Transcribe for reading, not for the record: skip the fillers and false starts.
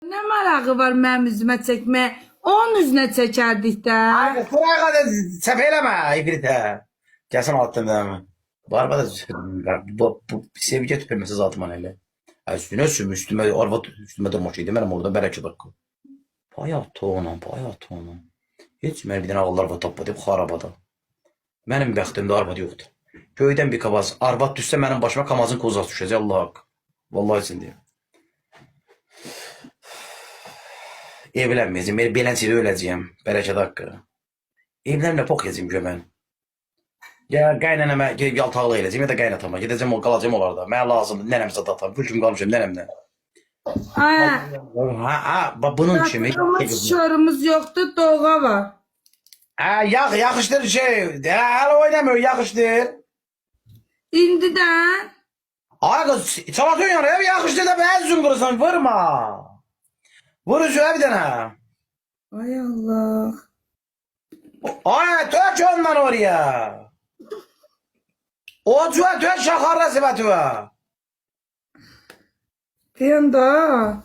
Ne marağı var mənim üzümə çəkməyə? Onun üzünə çəkərdik də. Abi buraya kadar sepeyleme İfrit'e. Gelsin altından mı? Bu arabada bu sevgi tüpürmesi zaten öyle. Üstüne süm üstüme araba üstüme durmuş idi. Benim orada belki dakika. Bayat onu. Hiç mən bir dənə ağlar var tapmadım xarabada. Mənim bəxtimdə arvad yoxdur. Göydən bir kabaz arvad düşsə mənim başıma kamazın kozası düşəcək Allah haqq. Vallahi için deyirəm. Evlənməyəcəm. Beləncədə öləcəyəm. Bərəkət haqqı. Evlənmə pox yəcəm gömən. Ya qaynanama yaltaqlıq eləcəm ya da qaynatama. Gedəcəm o qalacam onlarda. Mənə lazımdır. Nənəmizə datam. Gülküm qalmışam nənəmdən. Bunun kimi. Şorumuz yoxdur, doğğa var. Yaxışdır şey. Hələ oynamıyor yaxışdır. İndidən. Ay kız çalatıyorsun ya. Yaxışdır da ben zıngırırsan. Vurma. Vur üzüne bir tane. Ay Allah. Ay tök ondan oraya. O tük şakarla sıfatı var. Deyən da.